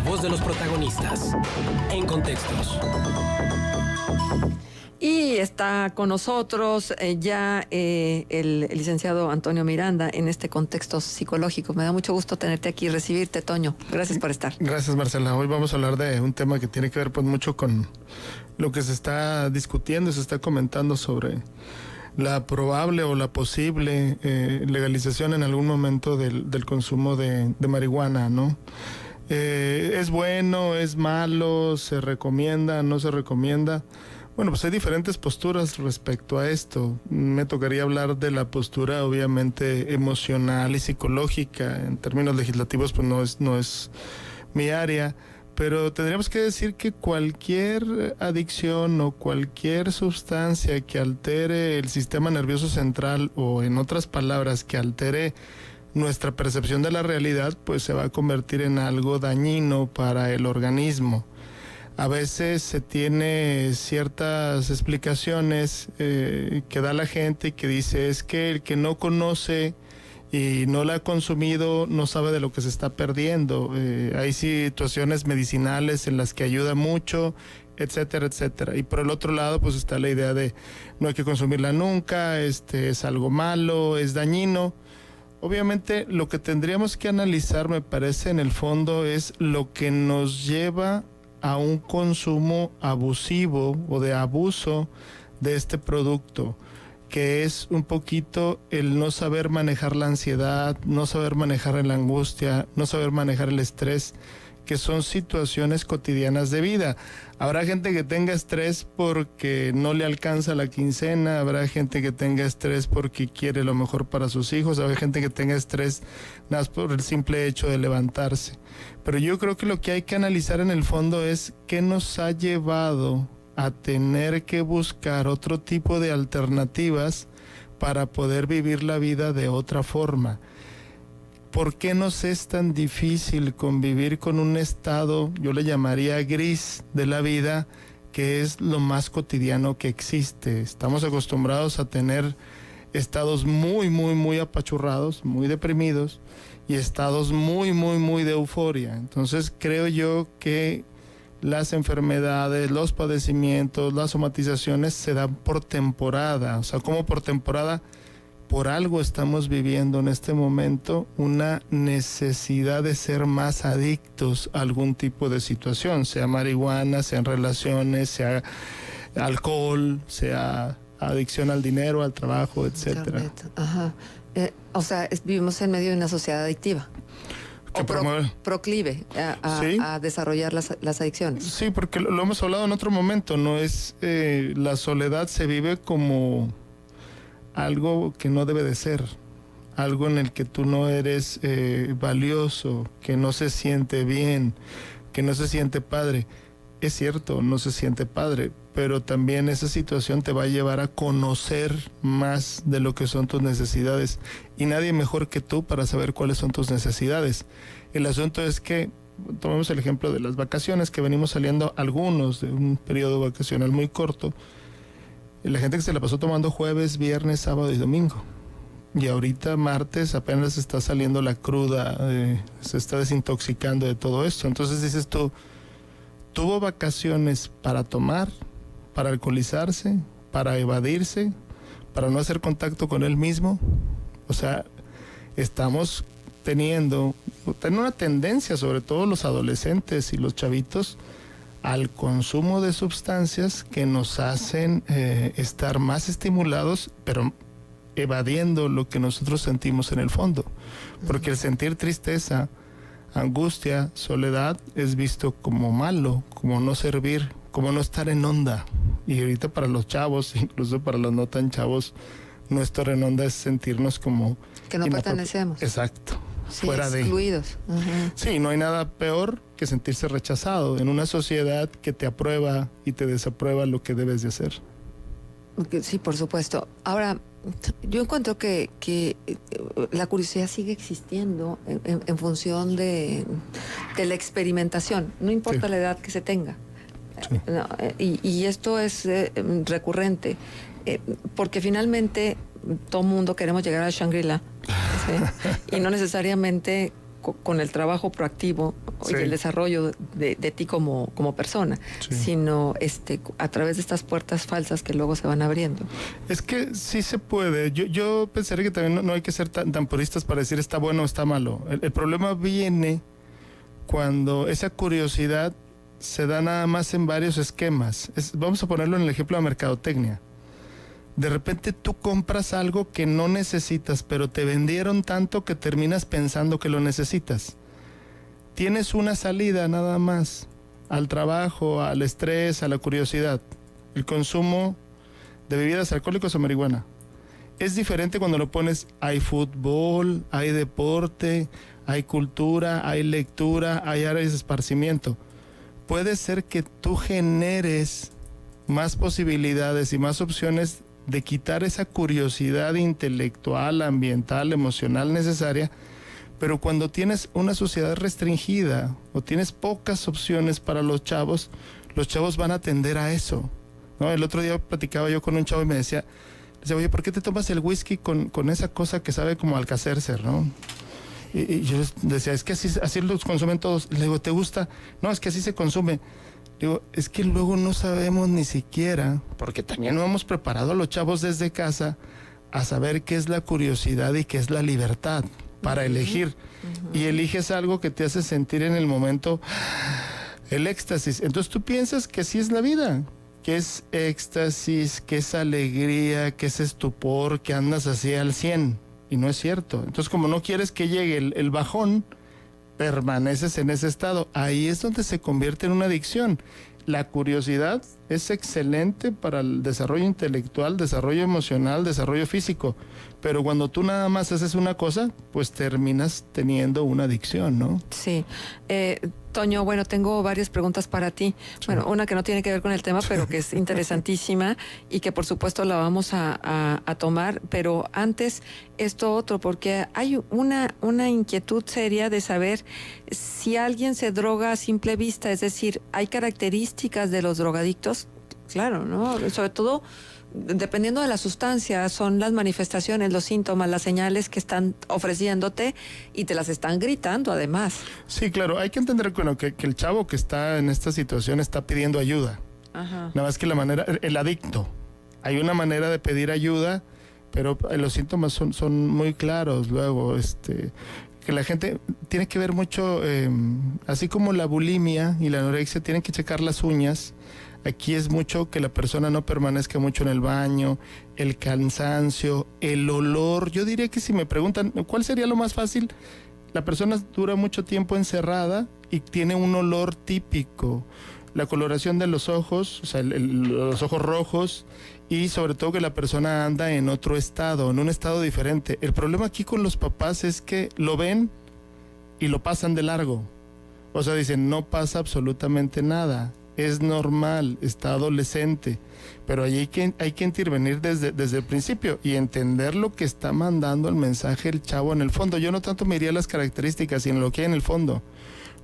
voz de los protagonistas. En Contextos. Y está con nosotros el licenciado Antonio Miranda en este contexto psicológico. Me da mucho gusto tenerte aquí y recibirte, Toño. Gracias por estar. Gracias, Marcela. Hoy vamos a hablar de un tema que tiene que ver pues mucho con lo que se está discutiendo, se está comentando sobre la probable o la posible legalización en algún momento del consumo de marihuana, ¿no? ¿Es bueno, es malo, se recomienda, no se recomienda? Bueno, pues hay diferentes posturas respecto a esto. Me tocaría hablar de la postura obviamente emocional y psicológica. En términos legislativos pues no es mi área, pero tendríamos que decir que cualquier adicción o cualquier sustancia que altere el sistema nervioso central, o en otras palabras, que altere nuestra percepción de la realidad, pues se va a convertir en algo dañino para el organismo. A veces se tiene ciertas explicaciones que da la gente que dice es que el que no conoce y no la ha consumido no sabe de lo que se está perdiendo. Hay situaciones medicinales en las que ayuda mucho, etcétera, etcétera. Y por el otro lado pues está la idea de no hay que consumirla nunca, es algo malo, es dañino. Obviamente lo que tendríamos que analizar, me parece, en el fondo es lo que nos lleva a un consumo abusivo o de abuso de este producto, que es un poquito el no saber manejar la ansiedad, no saber manejar la angustia, no saber manejar el estrés, que son situaciones cotidianas de vida. Habrá gente que tenga estrés porque no le alcanza la quincena, habrá gente que tenga estrés porque quiere lo mejor para sus hijos, habrá gente que tenga estrés nada más por el simple hecho de levantarse. Pero yo creo que lo que hay que analizar en el fondo es qué nos ha llevado a tener que buscar otro tipo de alternativas para poder vivir la vida de otra forma. ¿Por qué nos es tan difícil convivir con un estado, yo le llamaría gris de la vida, que es lo más cotidiano que existe? Estamos acostumbrados a tener estados muy apachurrados, muy deprimidos, y estados muy de euforia. Entonces creo yo que las enfermedades, los padecimientos, las somatizaciones se dan por temporada. O sea, ¿cómo por temporada? Por algo estamos viviendo en este momento una necesidad de ser más adictos a algún tipo de situación, sea marihuana, sean relaciones, sea alcohol, sea adicción al dinero, al trabajo, etcétera. Ajá. O sea, vivimos en medio de una sociedad adictiva. O proclive ¿Sí? a desarrollar las adicciones. Sí, porque lo hemos hablado en otro momento, no es la soledad se vive como algo que no debe de ser, algo en el que tú no eres valioso, que no se siente bien, que no se siente padre. Es cierto, no se siente padre, pero también esa situación te va a llevar a conocer más de lo que son tus necesidades, y nadie mejor que tú para saber cuáles son tus necesidades. El asunto es que, tomemos el ejemplo de las vacaciones, que venimos saliendo algunos de un periodo vacacional muy corto, la gente que se la pasó tomando jueves, viernes, sábado y domingo, y ahorita martes apenas está saliendo la cruda, se está desintoxicando de todo esto. Entonces dices tú, tuvo vacaciones para tomar, para alcoholizarse, para evadirse, para no hacer contacto con él mismo. O sea, estamos teniendo una tendencia, sobre todo los adolescentes y los chavitos, al consumo de sustancias que nos hacen estar más estimulados, pero evadiendo lo que nosotros sentimos en el fondo. Porque el sentir tristeza, angustia, soledad es visto como malo, como no servir, como no estar en onda. Y ahorita para los chavos, incluso para los no tan chavos, no estar en onda es sentirnos como que no pertenecemos. Exacto. Sí, fuera excluidos. De... Uh-huh. Sí, no hay nada peor que sentirse rechazado en una sociedad que te aprueba y te desaprueba lo que debes de hacer. Sí, por supuesto. Ahora, yo encuentro que la curiosidad sigue existiendo en función de la experimentación, no importa la edad que se tenga. Sí. No, y esto es recurrente, porque finalmente todo mundo queremos llegar al Shangri-La, ¿sí? Y no necesariamente con el trabajo proactivo Sí. y el desarrollo de ti como persona, Sí. sino a través de estas puertas falsas que luego se van abriendo. Es que sí se puede. Yo pensaría que también no hay que ser tan puristas para decir está bueno o está malo. El problema viene cuando esa curiosidad se da nada más en varios esquemas. Vamos a ponerlo en el ejemplo de mercadotecnia. De repente tú compras algo que no necesitas, pero te vendieron tanto que terminas pensando que lo necesitas. Tienes una salida nada más al trabajo, al estrés, a la curiosidad. El consumo de bebidas alcohólicas o marihuana. Es diferente cuando lo pones, hay fútbol, hay deporte, hay cultura, hay lectura, hay áreas de esparcimiento. Puede ser que tú generes más posibilidades y más opciones de quitar esa curiosidad intelectual, ambiental, emocional necesaria, pero cuando tienes una sociedad restringida o tienes pocas opciones para los chavos van a tender a eso, ¿no? El otro día platicaba yo con un chavo y me decía, oye, ¿por qué te tomas el whisky con esa cosa que sabe como Alka-Seltzer, ¿no? Y yo decía, es que así los consumen todos. Le digo, ¿te gusta? No, es que así se consume. Digo, es que luego no sabemos ni siquiera, porque también no hemos preparado a los chavos desde casa a saber qué es la curiosidad y qué es la libertad para elegir. Y eliges algo que te hace sentir en el momento el éxtasis. Entonces tú piensas que así es la vida, que es éxtasis, que es alegría, que es estupor, que andas así al 100. Y no es cierto. Entonces, como no quieres que llegue el bajón, permaneces en ese estado. Ahí es donde se convierte en una adicción. La curiosidad es excelente para el desarrollo intelectual, desarrollo emocional, desarrollo físico. Pero cuando tú nada más haces una cosa, pues terminas teniendo una adicción, ¿no? Sí. Toño, bueno, tengo varias preguntas para ti. Sí. Bueno, una que no tiene que ver con el tema, pero que es interesantísima y que por supuesto la vamos a tomar. Pero antes, esto otro, porque hay una inquietud seria de saber si alguien se droga a simple vista, es decir, ¿hay características de los drogadictos? Claro, ¿no? Sobre todo, dependiendo de la sustancia, son las manifestaciones, los síntomas, las señales que están ofreciéndote y te las están gritando además. Sí, claro. Hay que entender bueno, que el chavo que está en esta situación está pidiendo ayuda. Ajá. Nada más que el adicto. Hay una manera de pedir ayuda, pero los síntomas son muy claros luego. Que la gente tiene que ver mucho, así como la bulimia y la anorexia tienen que checar las uñas. Aquí es mucho que la persona no permanezca mucho en el baño, el cansancio, el olor. Yo diría que si me preguntan, ¿cuál sería lo más fácil? La persona dura mucho tiempo encerrada y tiene un olor típico. La coloración de los ojos, o sea, los ojos rojos, y sobre todo que la persona anda en otro estado, en un estado diferente. El problema aquí con los papás es que lo ven y lo pasan de largo. O sea, dicen, no pasa absolutamente nada. Es normal, está adolescente, pero allí hay que intervenir desde el principio y entender lo que está mandando el mensaje el chavo en el fondo. Yo no tanto me iría a las características, sino lo que hay en el fondo.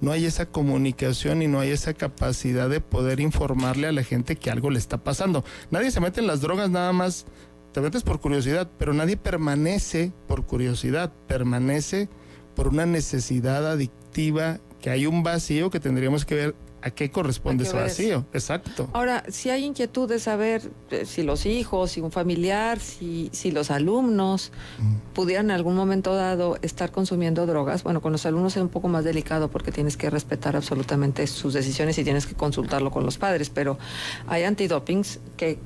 No hay esa comunicación y no hay esa capacidad de poder informarle a la gente que algo le está pasando. Nadie se mete en las drogas nada más, te metes por curiosidad, pero nadie permanece por curiosidad, permanece por una necesidad adictiva, que hay un vacío que tendríamos que ver a qué corresponde ese vacío. Exacto. Ahora, si hay inquietud de saber si los hijos, si un familiar, si los alumnos pudieran en algún momento dado estar consumiendo drogas, bueno, con los alumnos es un poco más delicado porque tienes que respetar absolutamente sus decisiones y tienes que consultarlo con los padres, pero hay antidopings que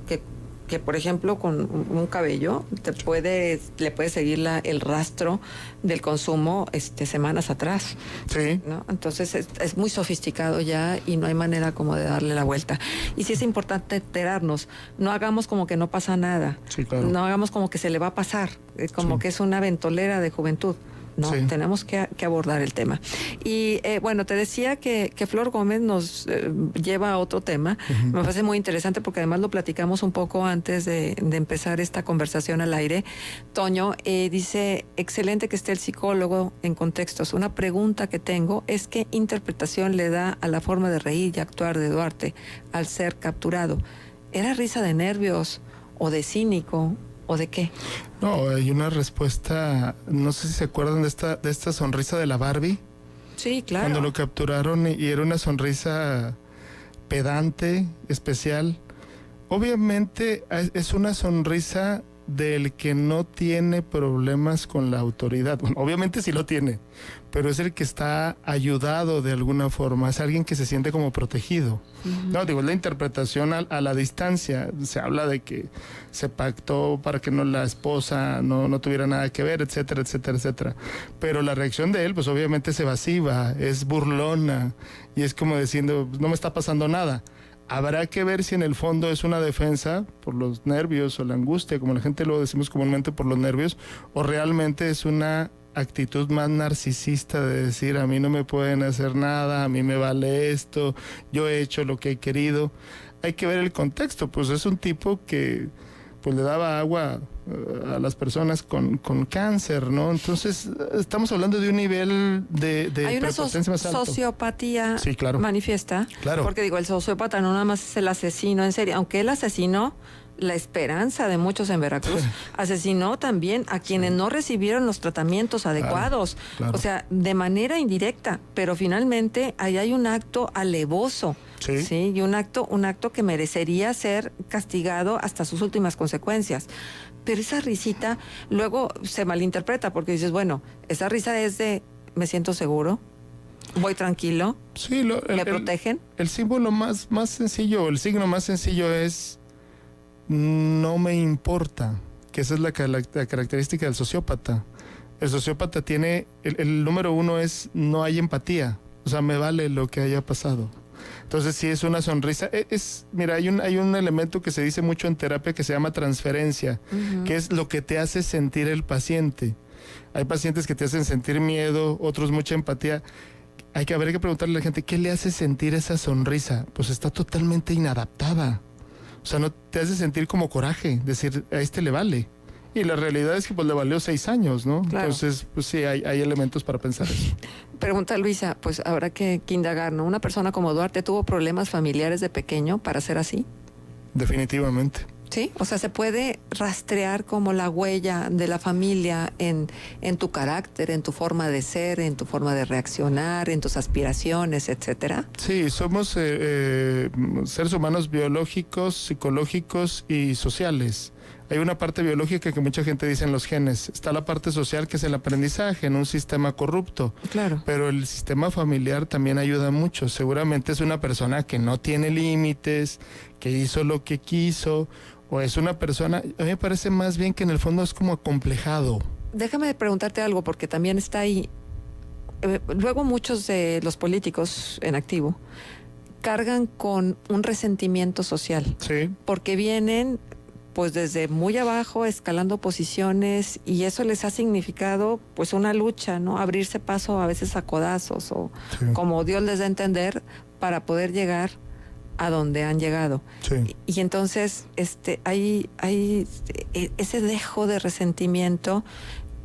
por ejemplo, con un cabello le puede seguir el rastro del consumo semanas atrás. Sí. ¿No? Entonces es muy sofisticado ya y no hay manera como de darle la vuelta. Y sí es importante enterarnos. No hagamos como que no pasa nada. Sí, claro. No hagamos como que se le va a pasar, como que es una ventolera de juventud. No, sí. Tenemos que abordar el tema. Y bueno, te decía que Flor Gómez nos lleva a otro tema. Me parece muy interesante porque además lo platicamos un poco antes de empezar esta conversación al aire. Toño dice, excelente que esté el psicólogo en contextos. Una pregunta que tengo es ¿qué interpretación le da a la forma de reír y actuar de Duarte al ser capturado? ¿Era risa de nervios o de cínico o de qué? No, hay una respuesta, no sé si se acuerdan de esta sonrisa de la Barbie. Sí, claro. Cuando lo capturaron y era una sonrisa pedante, especial. Obviamente es una sonrisa del que no tiene problemas con la autoridad. Bueno, obviamente sí lo tiene, pero es el que está ayudado de alguna forma, es alguien que se siente como protegido. No, digo, es la interpretación a la distancia. Se habla de que se pactó para que no la esposa no tuviera nada que ver, etcétera, etcétera, etcétera. Pero la reacción de él, pues obviamente es evasiva, es burlona, y es como diciendo, no me está pasando nada. Habrá que ver si en el fondo es una defensa por los nervios o la angustia, como la gente lo decimos comúnmente, por los nervios, o realmente es una actitud más narcisista de decir, a mí no me pueden hacer nada, a mí me vale esto, yo he hecho lo que he querido. Hay que ver el contexto, pues es un tipo que pues le daba agua a las personas con cáncer, ¿no? Entonces, estamos hablando de un nivel de hay una prepotencia más alto. sociopatía, sí, claro, manifiesta. Claro. Porque digo, el sociópata no nada más es el asesino en serie, aunque él asesinó la esperanza de muchos en Veracruz, asesinó también a quienes no recibieron los tratamientos adecuados, claro. O sea, de manera indirecta, pero finalmente ahí hay un acto alevoso, sí, y un acto que merecería ser castigado hasta sus últimas consecuencias. Pero esa risita luego se malinterpreta porque dices, bueno, esa risa es de me siento seguro, voy tranquilo, sí, me protegen. El símbolo más sencillo, el signo más sencillo es no me importa, que esa es la característica del sociópata. El sociópata tiene, el número uno es no hay empatía, o sea, me vale lo que haya pasado. Entonces sí es una sonrisa, mira, hay un elemento que se dice mucho en terapia que se llama transferencia, que es lo que te hace sentir el paciente. Hay pacientes que te hacen sentir miedo, otros mucha empatía. Hay que preguntarle a la gente, ¿qué le hace sentir esa sonrisa? Pues está totalmente inadaptada. O sea, no te hace sentir como coraje, decir, a este le vale. Y la realidad es que pues le valió 6 años, ¿no? Claro. Entonces, pues sí, hay elementos para pensar eso. Pregunta Luisa, pues habrá que indagar, ¿no? ¿Una persona como Duarte tuvo problemas familiares de pequeño para ser así? Definitivamente. Sí, o sea, se puede rastrear como la huella de la familia en tu carácter, en tu forma de ser, en tu forma de reaccionar, en tus aspiraciones, etcétera. Sí, somos seres humanos biológicos, psicológicos y sociales. Hay una parte biológica que mucha gente dice en los genes. Está la parte social, que es el aprendizaje en un sistema corrupto. Claro. Pero el sistema familiar también ayuda mucho. Seguramente es una persona que no tiene límites, que hizo lo que quiso, o es una persona, a mí me parece más bien que en el fondo es como acomplejado. Déjame preguntarte algo, porque también está ahí. Luego muchos de los políticos en activo cargan con un resentimiento social. Sí. Porque vienen pues desde muy abajo, escalando posiciones, y eso les ha significado pues una lucha, ¿no? Abrirse paso a veces a codazos, o como Dios les da a entender, para poder llegar a donde han llegado. Sí. Y entonces hay ese dejo de resentimiento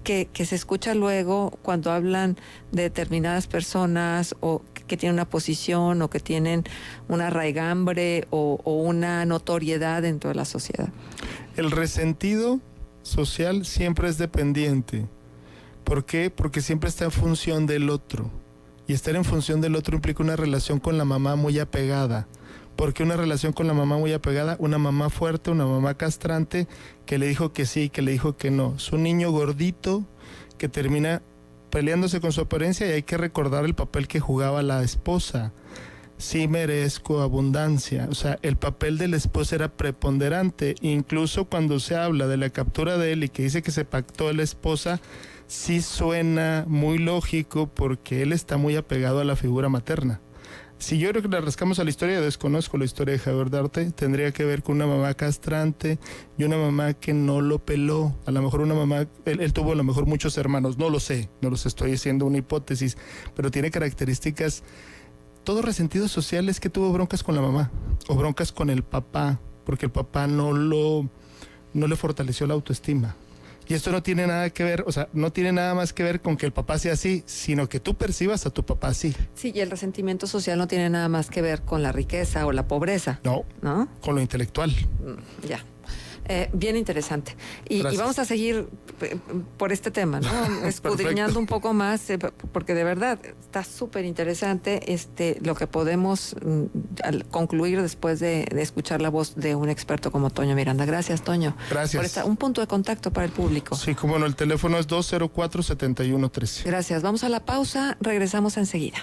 que se escucha luego cuando hablan de determinadas personas o que tienen una posición o que tienen una raigambre o una notoriedad dentro de la sociedad. El resentido social siempre es dependiente. ¿Por qué? Porque siempre está en función del otro. Y estar en función del otro implica una relación con la mamá muy apegada. ¿Por qué una relación con la mamá muy apegada? Una mamá fuerte, una mamá castrante, que le dijo que sí, que le dijo que no. Es un niño gordito que termina peleándose con su apariencia, y hay que recordar el papel que jugaba la esposa. Sí merezco abundancia. O sea, el papel de la esposa era preponderante. Incluso cuando se habla de la captura de él y que dice que se pactó a la esposa, sí suena muy lógico porque él está muy apegado a la figura materna. Si yo creo que le rascamos a la historia, desconozco la historia de Javier Duarte, tendría que ver con una mamá castrante y una mamá que no lo peló. A lo mejor una mamá, él tuvo a lo mejor muchos hermanos, no lo sé, estoy haciendo una hipótesis, pero tiene características. Todo resentido social es que tuvo broncas con la mamá o broncas con el papá, porque el papá no le fortaleció la autoestima. Y esto no tiene nada que ver, o sea, no tiene nada más que ver con que el papá sea así, sino que tú percibas a tu papá así. Sí, y el resentimiento social no tiene nada más que ver con la riqueza o la pobreza. No, con lo intelectual. Ya. Bien interesante. Y Gracias. vamos a seguir por este tema, ¿no? Escudriñando un poco más, porque de verdad está súper interesante lo que podemos al concluir después de escuchar la voz de un experto como Toño Miranda. Gracias, Toño. Gracias. Un punto de contacto para el público. Sí, como no, el teléfono es 204-7113. Gracias. Vamos a la pausa, regresamos enseguida.